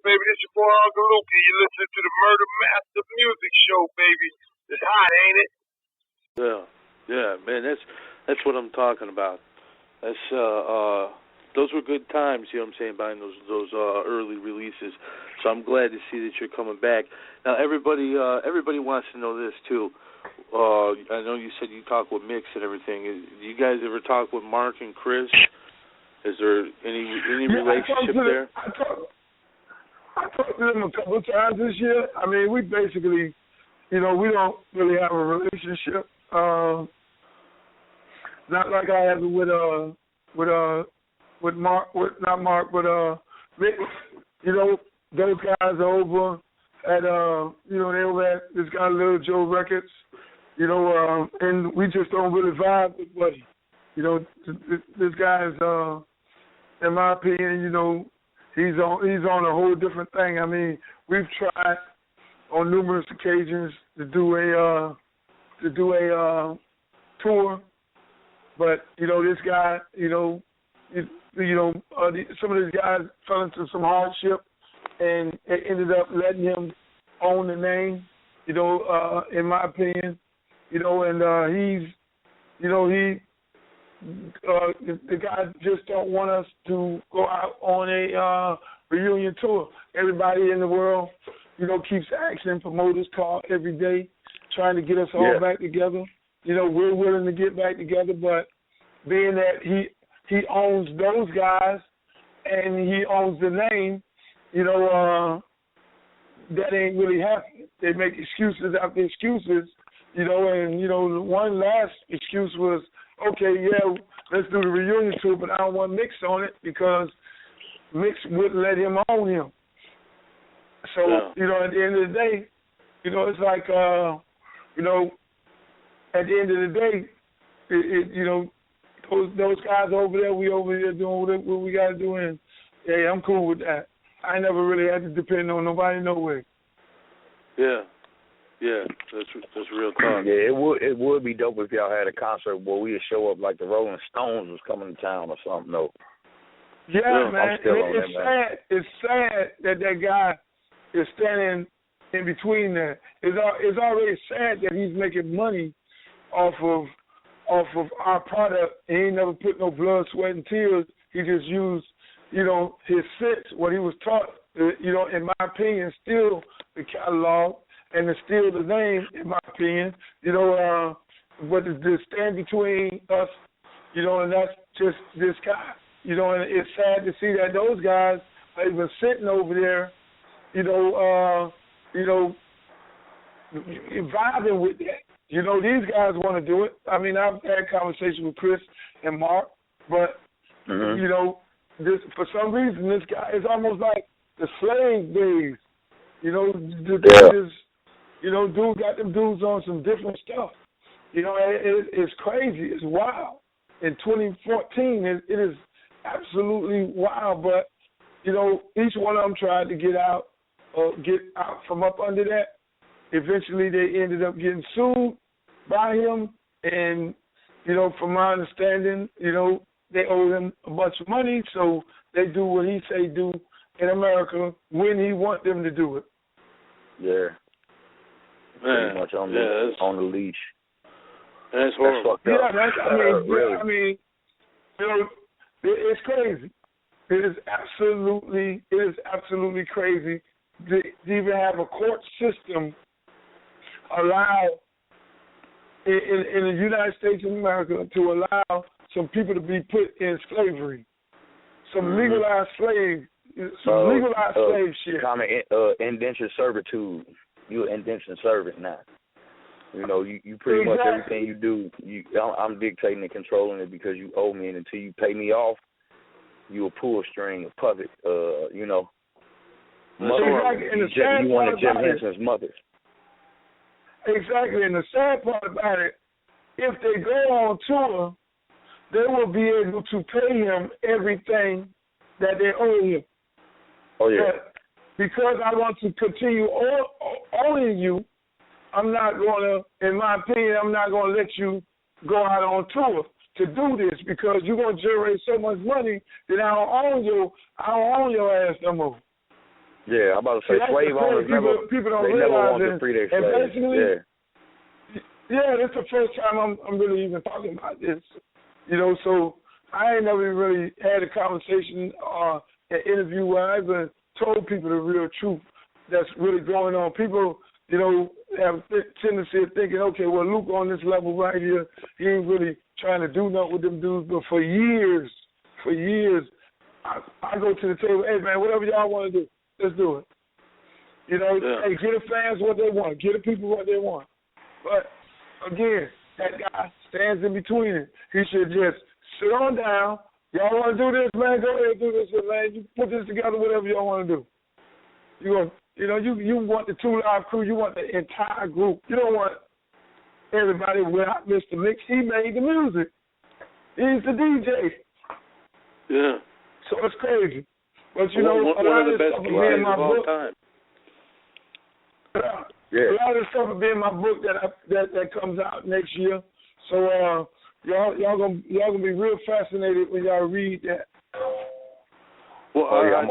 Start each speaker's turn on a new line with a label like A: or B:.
A: baby. This your boy Uncle Luke. You listen to the Murder Master Music Show, baby. It's hot, ain't it?
B: Yeah, yeah, man. That's what I'm talking about. That's those were good times. You know what I'm saying? Buying those early releases. So I'm glad to see that you're coming back. Now everybody wants to know this too. I know you said you talk with Mix and everything. Do you guys ever talk with Mark and Chris? Is there any relationship there?
C: I talked to them a couple of times this year. I mean, we basically, we don't really have a relationship. Not like I have it with Mark, not Mark, but Rick. Those guys are over at they over at this guy Little Joe Records. And we just don't really vibe with Buddy. This guy is, in my opinion, he's on a whole different thing. I mean, we've tried on numerous occasions to do a tour, but this guy, some of these guys fell into some hardship, and it ended up letting him own the name. In my opinion, and the guy just don't want us to go out on a reunion tour. Everybody in the world, keeps asking promoters call every day, trying to get us all back together. We're willing to get back together, but being that he owns those guys and he owns the name, that ain't really happening. They make excuses after excuses, and one last excuse was, okay, yeah, let's do the reunion tour, but I don't want Mix on it because Mix wouldn't let him own him. So, at the end of the day, it's like, at the end of the day, those guys over there, we over here doing what we got to do, and, hey, I'm cool with that. I never really had to depend on nobody nowhere.
B: Yeah. Yeah, that's real talk.
D: Yeah, it would be dope if y'all had a concert where we'd show up like the Rolling Stones was coming to town or something, though.
C: Yeah, man. It's sad that guy is standing in between there. It's already sad that he's making money off of our product. He ain't never put no blood, sweat, and tears. He just used, his sense, what he was taught, in my opinion, still the catalog. And to steal the name, in my opinion, but to stand between us, and that's just this guy, and it's sad to see that those guys are even sitting over there, vibing with that. These guys want to do it. I mean, I've had conversations with Chris and Mark, but, this, for some reason, this guy is almost like the slave days, dude got them dudes on some different stuff. It's crazy. It's wild. In 2014, it is absolutely wild. But, each one of them tried to get out from up under that. Eventually, they ended up getting sued by him. And, from my understanding, they owe him a bunch of money. So they do what he say do in America when he want them to do it.
D: Yeah.
B: Man,
D: pretty much on the leash.
B: That's horrible.
C: I mean, it's crazy. It is absolutely crazy to even have a court system allow in the United States of America to allow some people to be put in slavery, some legalized slave shit.
D: Common indentured servitude. You're indentured service now. You pretty much everything you do, I'm dictating and controlling it because you owe me, and until you pay me off, you a pull string, a puppet.
C: Exactly.
D: You one of Jim Henson's mothers.
C: Exactly, and the sad part about it, if they go on tour, they will be able to pay him everything that they owe him.
D: Oh yeah.
C: But because I want to continue owning you, I'm not going to, in my opinion, I'm not going to let you go out on tour to do this because you're going to generate so much money that I don't own your ass no more.
D: Yeah, I'm about to say slave owners
C: people don't
D: they
C: realize
D: never want to free their slaves.
C: Yeah, that's the first time I'm really even talking about this. You know, so I ain't never really had a conversation or an interview where I even told people the real truth that's really going on. People, you know, have a tendency of thinking, okay, well, Luke on this level right here, he ain't really trying to do nothing with them dudes. But for years, I go to the table, hey, man, whatever y'all want to do, let's do it. You know, hey, get the fans what they want, get the people what they want. But, again, that guy stands in between it. He should just sit on down. Y'all want to do this, man, go ahead and do this, man. You put this together, whatever y'all want to do. You want the 2 Live crew, you want the entire group. You don't want everybody without Mr. Mix. He made the music. He's the DJ.
B: Yeah.
C: So it's crazy. But,
B: one of the best DJs of all time.
C: A lot of this stuff will be in my book that comes out next year. So y'all gonna be real fascinated when y'all read that.
B: Well,
D: I'm